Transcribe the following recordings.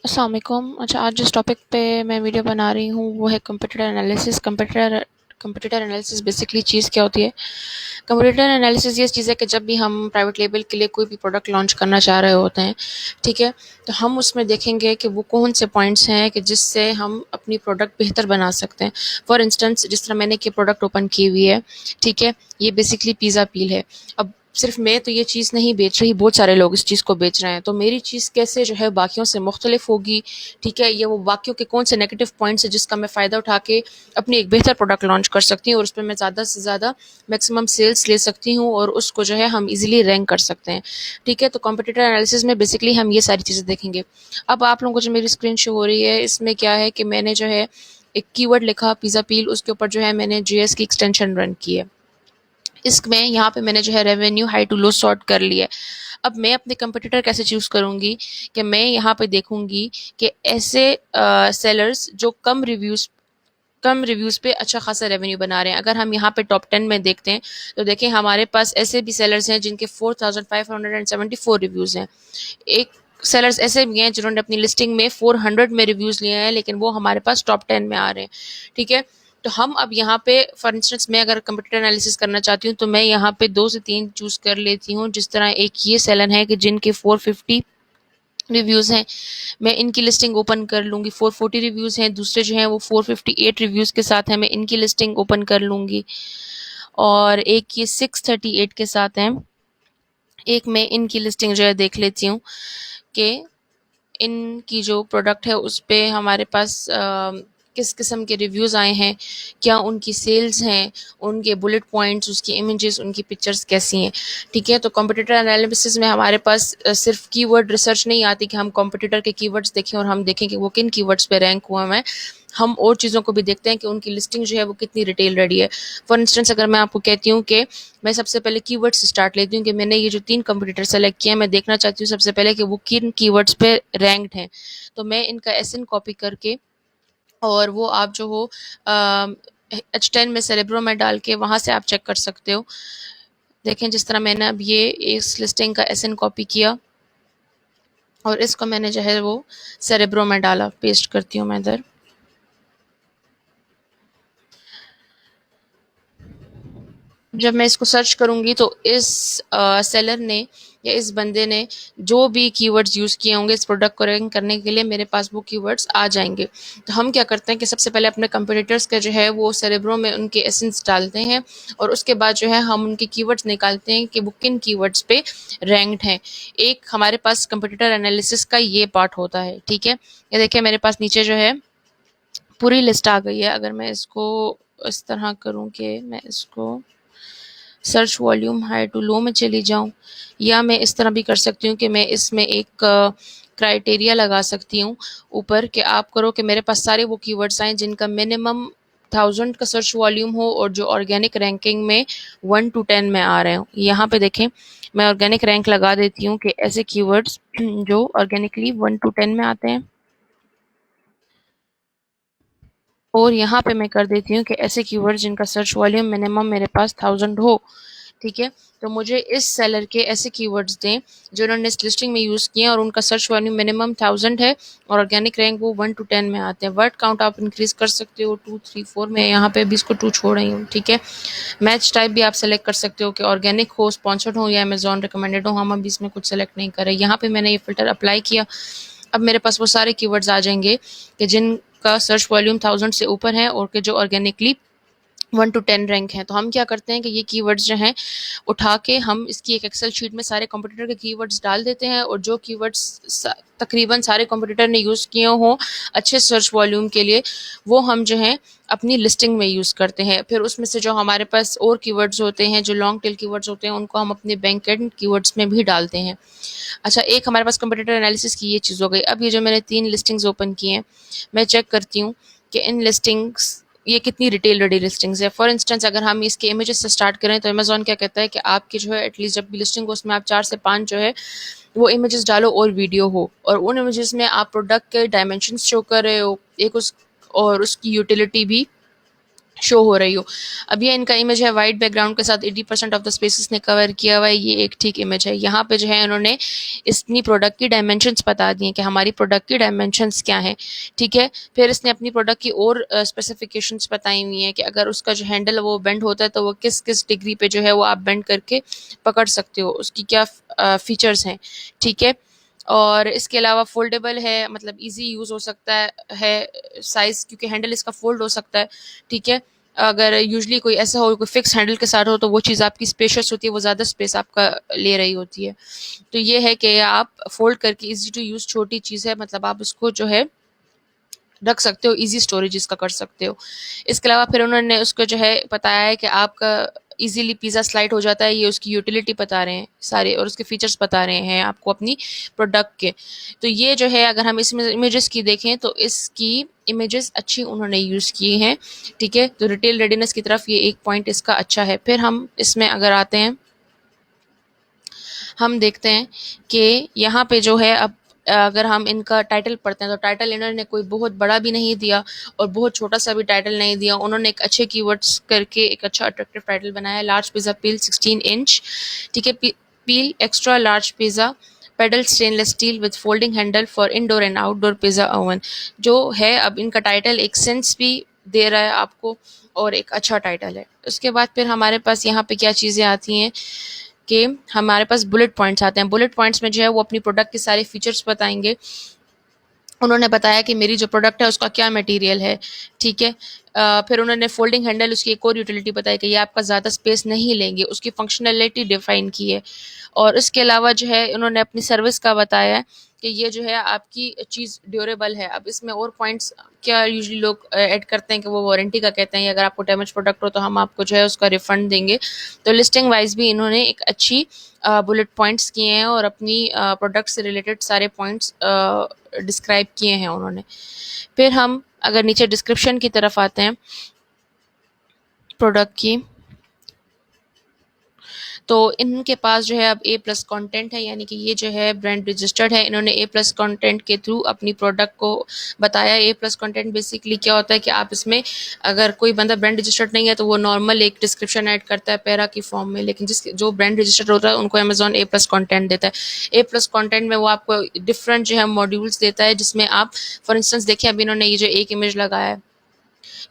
अस्सलाम वालेकुम। अच्छा, आज जिस टॉपिक पे मैं वीडियो बना रही हूँ वो है competitor analysis. Competitor analysis basically चीज़ क्या होती है? कंपटीटर एनालिसिस ये चीज़ है कि जब भी हम प्राइवेट लेबल के लिए कोई भी प्रोडक्ट लॉन्च करना चाह रहे होते हैं, ठीक है, तो हम उसमें देखेंगे कि वो कौन से पॉइंट्स हैं कि जिससे हम अपनी प्रोडक्ट बेहतर बना सकते हैं। फॉर इंस्टेंस, जिस तरह मैंने कि प्रोडक्ट ओपन की हुई है, ठीक है, ये बेसिकली पिज़्ज़ा पील है। अब सिर्फ मैं तो ये चीज़ नहीं बेच रही, बहुत सारे लोग इस चीज़ को बेच रहे हैं, तो मेरी चीज़ कैसे जो है बाकियों से मुख्तलिफ होगी, ठीक है, ये वो बाकियों के कौन से नेगेटिव पॉइंट्स है जिसका मैं फ़ायदा उठा के अपनी एक बेहतर प्रोडक्ट लॉन्च कर सकती हूँ और उस पर मैं ज़्यादा से ज़्यादा मैक्सिमम सेल्स ले सकती हूँ और उसको जो है हम इजीली रैंक कर सकते हैं। ठीक है, तो कॉम्पिटिटर एनालिसिस में बेसिकली हम ये सारी चीज़ें देखेंगे। अब आप लोगों को जो मेरी स्क्रीन शो हो रही है, इसमें क्या है कि मैंने जो है एक कीवर्ड लिखा पिज़्ज़ा पील, उसके ऊपर जो है मैंने जीएस की एक्सटेंशन रन की है। इसमें यहाँ पे मैंने जो है revenue high to low sort कर लिया है। अब मैं अपने कंपटीटर कैसे चूज़ करूँगी कि मैं यहाँ पे देखूँगी कि ऐसे सेलर्स जो कम रिव्यूज़ पे अच्छा खासा रेवेन्यू बना रहे हैं। अगर हम यहाँ पे टॉप 10 में देखते हैं, तो देखें हमारे पास ऐसे भी सेलर्स हैं जिनके 4574 रिव्यूज़ हैं। एक सेलर्स ऐसे भी हैं जिन्होंने अपनी लिस्टिंग में 400 में रिव्यूज़ लिए हैं, लेकिन वो हमारे पास टॉप 10 में आ रहे हैं। ठीक है, तो हम अब यहाँ पे फॉर इंस्टेंस मैं अगर कंप्यूटर एनालिसिस करना चाहती हूँ तो मैं यहाँ पे 2 से 3 चूज़ कर लेती हूँ। जिस तरह एक ये सेलर है कि जिनके 450 रिव्यूज़ हैं, मैं इनकी लिस्टिंग ओपन कर लूँगी। 440 रिव्यूज़ हैं, दूसरे जो हैं वो 458 रिव्यूज़ के साथ हैं, मैं इनकी लिस्टिंग ओपन कर लूँगी। और एक ये 638 के साथ हैं, एक मैं इनकी लिस्टिंग जो है देख लेती हूँ कि इनकी जो प्रोडक्ट है उस पे हमारे पास किस किस्म के रिव्यूज़ आए हैं, क्या उनकी सेल्स हैं, उनके बुलेट पॉइंट्स, उसकी इमेजेस, उनकी पिक्चर्स कैसी हैं। ठीक है, तो कंपटीटर एनालिसिस में हमारे पास सिर्फ कीवर्ड रिसर्च नहीं आती कि हम कंपटीटर के कीवर्ड्स देखें और हम देखें कि वो किन कीवर्ड्स पे रैंक हुआ है। हम और चीज़ों को भी देखते हैं कि उनकी लिस्टिंग जो है वो कितनी रिटेल रेडी है। फॉर इंस्टेंस, अगर मैं आपको कहती हूँ कि मैं सबसे पहले कीवर्ड्स से स्टार्ट लेती हूँ कि मैंने ये जो 3 कंपटीटर सेलेक्ट किए हैं, मैं देखना चाहती हूँ सबसे पहले कि वो किन कीवर्ड्स पे रैंक्ड हैं। तो मैं इनका एसएन कॉपी करके और वो आप जो हो H10 में सेलेब्रो में डाल के वहाँ से आप चेक कर सकते हो। देखें, जिस तरह मैंने अब ये इस लिस्टिंग का एसएन कॉपी किया और इसको मैंने जो है वो सेरेब्रो में डाला। पेस्ट करती हूँ मैं इधर। जब मैं इसको सर्च करूँगी तो इस सेलर ने या इस बंदे ने जो भी कीवर्ड्स यूज़ किए होंगे इस प्रोडक्ट को रैंक करने के लिए, मेरे पास वो कीवर्ड्स आ जाएंगे। तो हम क्या करते हैं कि सबसे पहले अपने कंपटीटर्स का जो है वो सेरेब्रो में उनके एसेंस डालते हैं और उसके बाद जो है हम उनके कीवर्ड्स निकालते हैं कि वो किन कीवर्ड्स पे रैंक्ड हैं। एक हमारे पास कंपटीटर एनालिसिस का ये पार्ट होता है। ठीक है, ये देखिए मेरे पास नीचे जो है पूरी लिस्ट आ गई है। अगर मैं इसको इस तरह करूँ कि मैं इसको सर्च वॉल्यूम हाई टू लो में चली जाऊँ, या मैं इस तरह भी कर सकती हूँ कि मैं इसमें एक क्राइटेरिया लगा सकती हूँ ऊपर कि आप करो कि मेरे पास सारे वो कीवर्ड्स आएँ जिनका मिनिमम 1000 का सर्च वॉल्यूम हो और जो ऑर्गेनिक रैंकिंग में 1 टू 10 में आ रहे हों। यहाँ पे देखें, मैं ऑर्गेनिक रैंक लगा देती हूँ कि ऐसे कीवर्ड्स जो ऑर्गेनिकली 1 टू 10 में आते हैं, और यहाँ पे मैं कर देती हूँ कि ऐसे कीवर्ड जिनका सर्च वॉल्यूम मिनिमम मेरे पास 1000 हो। ठीक है, तो मुझे इस सेलर के ऐसे कीवर्ड्स दें जो उन्होंने इस लिस्टिंग में यूज़ किए हैं और उनका सर्च वॉल्यूम मिनिमम 1000 है और ऑर्गेनिक रैंक वो 1 टू 10 में आते हैं। वर्ड काउंट आप इंक्रीज कर सकते हो 2 3 4 में, यहाँ पे भी इसको 2 छोड़ रही हूँ। ठीक है, मैच टाइप भी आप सेलेक्ट कर सकते हो कि ऑर्गेनिक हो, स्पॉन्सर्ड हो या अमेजॉन रिकमेंडेड हो। हम अभी इसमें कुछ सेलेक्ट नहीं कर रहे। यहाँ पे मैंने ये फिल्टर अप्लाई किया। अब मेरे पास वो सारे कीवर्ड्स आ जाएंगे कि जिनका सर्च वॉल्यूम 1000 से ऊपर है और कि जो ऑर्गेनिकली 1 टू 10 रैंक हैं। तो हम क्या करते हैं कि ये कीवर्ड्स जो हैं उठा के हम इसकी एक एक्सेल शीट में सारे कंपटीटर के कीवर्ड्स डाल देते हैं और जो कीवर्ड्स तकरीबन सारे कंपटीटर ने यूज़ किए हों अच्छे सर्च वॉल्यूम के लिए, वो हम जो हैं अपनी लिस्टिंग में यूज़ करते हैं। फिर उसमें से जो हमारे पास और कीवर्ड्स होते हैं, जो लॉन्ग टेल कीवर्ड्स होते हैं, उनको हम अपने बैंक एंड कीवर्ड्स में भी डालते हैं। अच्छा, एक हमारे पास कंपटीटर एनालिसिस की ये चीज़ हो गई। अब ये जो मैंने 3 लिस्टिंग्स ओपन की हैं, मैं चेक करती हूँ कि इन लिस्टिंग्स ये कितनी रिटेल रेडी लिस्टिंग्स है। फॉर इंस्टेंस, अगर हम इसके इमेजेस से स्टार्ट करें तो अमेजोन क्या कहता है कि आपकी जो है एटलीस्ट जब भी लिस्टिंग हो उसमें आप 4 से 5 जो है वो इमेजेस डालो और वीडियो हो, और उन इमेजेस में आप प्रोडक्ट के डायमेंशंस शो कर रहे हो, एक उस और उसकी यूटिलिटी भी शो हो रही हो। अब ये इनका इमेज है वाइट बैकग्राउंड के साथ 80% ऑफ द स्पेसिस ने कवर किया हुआ है, ये एक ठीक इमेज है। यहाँ पे जो है उन्होंने अपनी प्रोडक्ट की डायमेंशंस बता दी हैं कि हमारी प्रोडक्ट की डायमेंशंस क्या हैं, ठीक है। फिर इसने अपनी प्रोडक्ट की और स्पेसिफिकेशंस बताई हुई हैं कि अगर उसका जो हैंडल है वो बेंड होता है तो वो किस किस डिग्री पे जो है वो आप बेंड करके पकड़ सकते हो, उसकी क्या फीचर्स हैं, ठीक है। और इसके अलावा फोल्डेबल है, मतलब इजी यूज़ हो सकता है साइज़, क्योंकि हैंडल इसका फोल्ड हो सकता है, ठीक है। अगर यूजुअली कोई ऐसा हो, कोई फिक्स हैंडल के साथ हो, तो वो चीज़ आपकी स्पेशियस होती है, वो ज़्यादा स्पेस आपका ले रही होती है। तो ये है कि आप फोल्ड करके इजी टू यूज़ छोटी चीज़ है, मतलब आप उसको जो है रख सकते हो, इजी स्टोरेज इसका कर सकते हो। इसके अलावा फिर उन्होंने उसको जो है बताया है कि आपका इजीली पिज़्ज़ा स्लाइड हो जाता है, ये उसकी यूटिलिटी बता रहे हैं सारे, और उसके फीचर्स बता रहे हैं आपको अपनी प्रोडक्ट के। तो ये जो है अगर हम इसमें इमेजेस की देखें तो इसकी इमेजेस अच्छी उन्होंने यूज़ की हैं, ठीक है। तो रिटेल रेडीनेस की तरफ ये एक पॉइंट इसका अच्छा है। फिर हम इसमें अगर आते हैं, हम देखते हैं कि यहाँ पे जो है अब अगर हम इनका टाइटल पढ़ते हैं तो टाइटल इन्होंने कोई बहुत बड़ा भी नहीं दिया और बहुत छोटा सा भी टाइटल नहीं दिया। उन्होंने एक अच्छे कीवर्ड्स करके एक अच्छा अट्रैक्टिव टाइटल बनाया, लार्ज पिज़्ज़ा पील 16 इंच, ठीक है। Peel extra large pizza paddle stainless steel with folding handle for indoor and outdoor pizza oven. जो है अब इनका टाइटल एक सेंस भी दे रहा है आपको और एक अच्छा टाइटल है। उसके बाद फिर हमारे पास यहाँ पे क्या चीज़ें आती हैं कि हमारे पास बुलेट पॉइंट्स आते हैं। बुलेट पॉइंट्स में जो है वो अपनी प्रोडक्ट के सारे फीचर्स बताएंगे। उन्होंने बताया कि मेरी जो प्रोडक्ट है उसका क्या मटेरियल है, ठीक है। फिर उन्होंने फोल्डिंग हैंडल, उसकी एक और यूटिलिटी बताई कि ये आपका ज़्यादा स्पेस नहीं लेंगे, उसकी फंक्शनैलिटी डिफाइन की है। और इसके अलावा जो है उन्होंने अपनी सर्विस का बताया है कि ये जो है आपकी चीज़ ड्यूरेबल है। अब इसमें और पॉइंट्स क्या यूजुअली लोग ऐड करते हैं कि वो वारंटी का कहते हैं, अगर आपको डैमेज प्रोडक्ट हो तो हम आपको जो है उसका रिफंड देंगे। तो लिस्टिंग वाइज भी इन्होंने एक अच्छी बुलेट पॉइंट्स किए हैं और अपनी प्रोडक्ट से रिलेटेड सारे पॉइंट्स डिस्क्राइब किए हैं उन्होंने। फिर हम अगर नीचे डिस्क्रिप्शन की तरफ आते हैं प्रोडक्ट की, तो इनके पास जो है अब ए प्लस कॉन्टेंट है, यानी कि ये जो है ब्रांड रजिस्टर्ड है। इन्होंने ए प्लस कॉन्टेंट के थ्रू अपनी प्रोडक्ट को बताया। ए प्लस कॉन्टेंट बेसिकली क्या होता है कि आप इसमें, अगर कोई बंदा ब्रांड रजिस्टर्ड नहीं है तो वो नॉर्मल एक डिस्क्रिप्शन ऐड करता है पैरा की फॉर्म में, लेकिन जो ब्रांड रजिस्टर्ड होता है उनको अमेजोन ए प्लस कॉन्टेंट देता है। ए प्लस कॉन्टेंट में वो आपको डिफरेंट जो है मॉड्यूल्स देता है, जिसमें आप फॉर इंस्टेंस देखिए अभी इन्होंने ये जो एक इमेज लगाया है,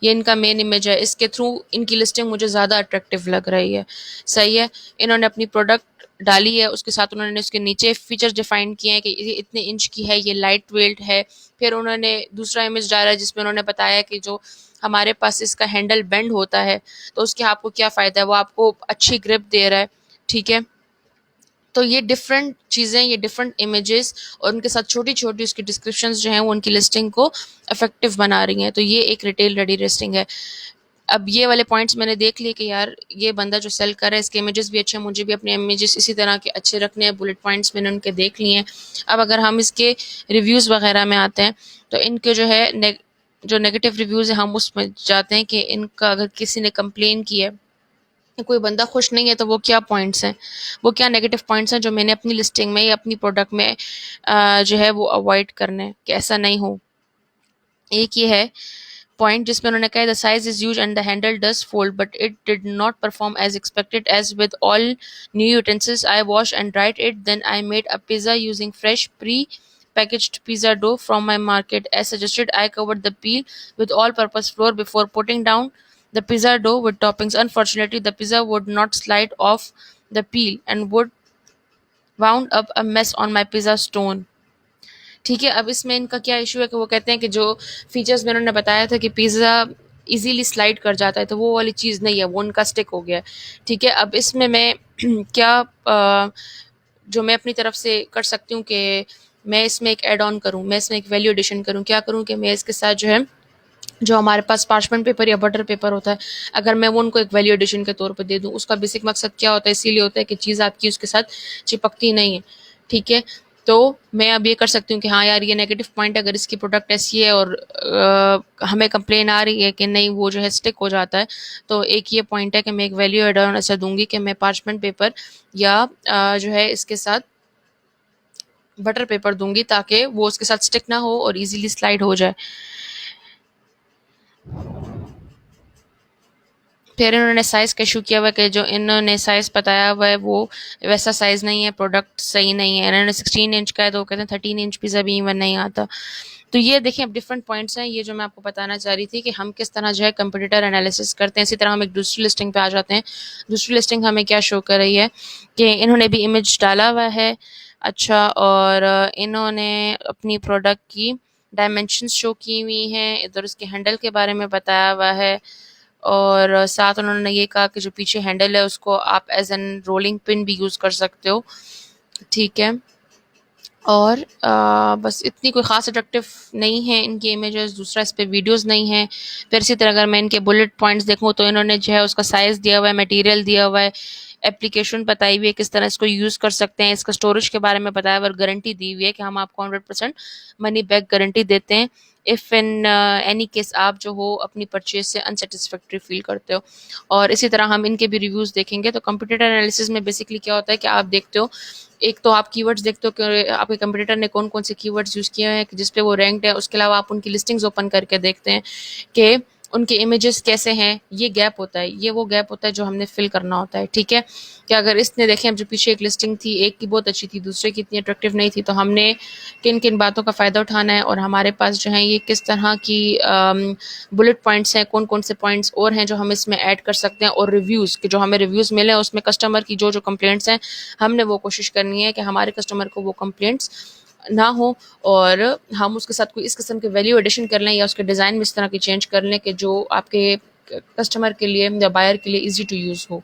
ये इनका मेन इमेज है, इसके थ्रू इनकी लिस्टिंग मुझे ज़्यादा अट्रैक्टिव लग रही है। सही है, इन्होंने अपनी प्रोडक्ट डाली है, उसके साथ उन्होंने उसके नीचे फीचर्स डिफाइन किए हैं कि ये इतने इंच की है, ये लाइट वेट है। फिर उन्होंने दूसरा इमेज डाला जिसमें उन्होंने बताया कि जो हमारे पास इसका हैंडल बेंड होता है तो उसके आपको क्या फ़ायदा है, वो आपको अच्छी ग्रिप दे रहा है, ठीक है। तो ये डिफरेंट चीज़ें, ये डिफरेंट इमेजेस और उनके साथ छोटी छोटी उसकी डिस्क्रिप्शंस जो हैं वो उनकी लिस्टिंग को इफेक्टिव बना रही हैं। तो ये एक रिटेल रेडी लिस्टिंग है। अब ये वाले पॉइंट्स मैंने देख लिए कि यार ये बंदा जो सेल कर रहा है इसके इमेजेस भी अच्छे हैं, मुझे भी अपने इमेजेस इसी तरह के अच्छे रखने हैं। बुलेट पॉइंट्स मैंने उनके देख लिए हैं। अब अगर हम इसके रिव्यूज़ वगैरह में आते हैं तो इनके जो है जो नेगेटिव रिव्यूज़ हैं हम उसमें जाते हैं कि इनका अगर किसी ने कंप्लेन की है, कोई बंदा खुश नहीं है, तो वो क्या पॉइंट्स हैं, वो क्या नेगेटिव पॉइंट्स हैं जो मैंने अपनी लिस्टिंग में या अपनी प्रोडक्ट में जो है वो अवॉइड करने हैं कि ऐसा नहीं हो। एक ये है पॉइंट जिसमें उन्होंने कहा the size is huge and the handle does fold but it did not perform as expected as with all new utensils I wash and dried it then I made a pizza using fresh pre packaged pizza dough from my market. As suggested, I covered the peel with all-purpose flour before putting down the pizza dough with toppings. Unfortunately, the pizza would not slide off the peel and would wound up a mess on my pizza stone. ठीक है, अब इसमें इनका क्या issue है कि वो कहते हैं कि जो फीचर्स में उन्होंने बताया था कि पिज़्ज़ा इजीली स्लाइड कर जाता है, तो वो वाली चीज़ नहीं है, वो उनका स्टिक हो गया है। ठीक है, अब इसमें मैं क्या जो मैं अपनी तरफ से कर सकती हूँ कि मैं इसमें एक ऐड ऑन करूँ, मैं इसमें एक वैल्यू एडिशन करूँ। क्या करूँ कि मैं इसके साथ जो है, जो हमारे पास पार्चमेंट पेपर या बटर पेपर होता है, अगर मैं वो उनको एक वैल्यू एडिशन के तौर पे दे दूँ, उसका बेसिक मकसद क्या होता है, इसीलिए होता है कि चीज़ आपकी उसके साथ चिपकती नहीं है। ठीक है, तो मैं अब ये कर सकती हूँ कि हाँ यार ये नेगेटिव पॉइंट है, अगर इसकी प्रोडक्ट ऐसी है और हमें कंप्लेन आ रही है कि नहीं वो जो है स्टिक हो जाता है, तो एक ये पॉइंट है कि मैं एक वैल्यू एड ऑन ऐसा दूंगी कि मैं पार्चमेंट पेपर या जो है इसके साथ बटर पेपर दूंगी ताकि वो उसके साथ स्टिक ना हो और इजीली स्लाइड हो जाए। फिर इन्होंने साइज़ का इशू किया हुआ है कि जो इन्होंने साइज़ बताया हुआ है वो वैसा साइज़ नहीं है, प्रोडक्ट सही नहीं है। इन्होंने 16 इंच का है तो वो कहते हैं 13 इंच पिज़्ज़ा भी इवन नहीं आता। तो ये देखिए अब डिफरेंट पॉइंट्स हैं, ये जो मैं आपको बताना चाह रही थी कि हम किस तरह जो है कंपटीटर एनालिसिस करते हैं। इसी तरह हम एक दूसरी लिस्टिंग पे आ जाते हैं। दूसरी लिस्टिंग हमें क्या शो कर रही है कि इन्होंने भी इमेज डाला हुआ है, अच्छा, और इन्होंने अपनी प्रोडक्ट की डायमेंशंस शो की हुई हैं, इधर उसके हैंडल के बारे में बताया हुआ है, और साथ उन्होंने ये कहा कि जो पीछे हैंडल है उसको आप एज एन रोलिंग पिन भी यूज़ कर सकते हो, ठीक है। और बस इतनी कोई ख़ास अट्रैक्टिव नहीं है इनकी इमेजेस, दूसरा इस पे वीडियोस नहीं है। फिर इसी तरह अगर मैं इनके बुलेट पॉइंट्स देखूँ तो इन्होंने जो है उसका साइज़ दिया हुआ है, मटेरियल दिया हुआ है, एप्लीकेशन बताई हुई है किस तरह इसको यूज़ कर सकते हैं, इसका स्टोरेज के बारे में बताया हुआ है और गारंटी दी हुई है कि हम आपको 100% मनी बैक गारंटी देते हैं इफ़ इन एनी केस आप जो हो अपनी परचेज से अनसेटिस्फैक्ट्री फील करते हो। और इसी तरह हम इनके भी रिव्यूज़ देखेंगे। तो कंप्यूटर एनालिसिस में बेसिकली क्या होता है कि आप देखते हो, एक तो आप कीवर्ड्स देखते हो कि आपके कंपटीटर ने कौन कौन से कीवर्ड्स यूज़ किए हैं जिस पे वो रैंक्ड है। उसके अलावा आप उनकी लिस्टिंग्स ओपन करके देखते हैं कि उनके इमेजेस कैसे हैं। ये गैप होता है, ये वो गैप होता है जो हमने फिल करना होता है, ठीक है। कि अगर इसने देखें, अब जो पीछे एक लिस्टिंग थी, एक की बहुत अच्छी थी, दूसरे की इतनी अट्रैक्टिव नहीं थी, तो हमने किन किन बातों का फ़ायदा उठाना है और हमारे पास जो है ये किस तरह की बुलेट पॉइंट्स हैं, कौन कौन से पॉइंट्स और हैं जो हम इसमें ऐड कर सकते हैं। और रिव्यूज़ कि जो हमें रिव्यूज़ मिले उसमें कस्टमर की जो जो कंप्लेंट्स हैं, हमने वो कोशिश करनी है कि हमारे कस्टमर को वो कंप्लेंट्स ना हो और हम उसके साथ कोई इस किस्म के वैल्यू एडिशन कर लें या उसके डिज़ाइन में इस तरह की चेंज कर लें कि जो आपके कस्टमर के लिए या बायर के लिए ईजी टू यूज़ हो।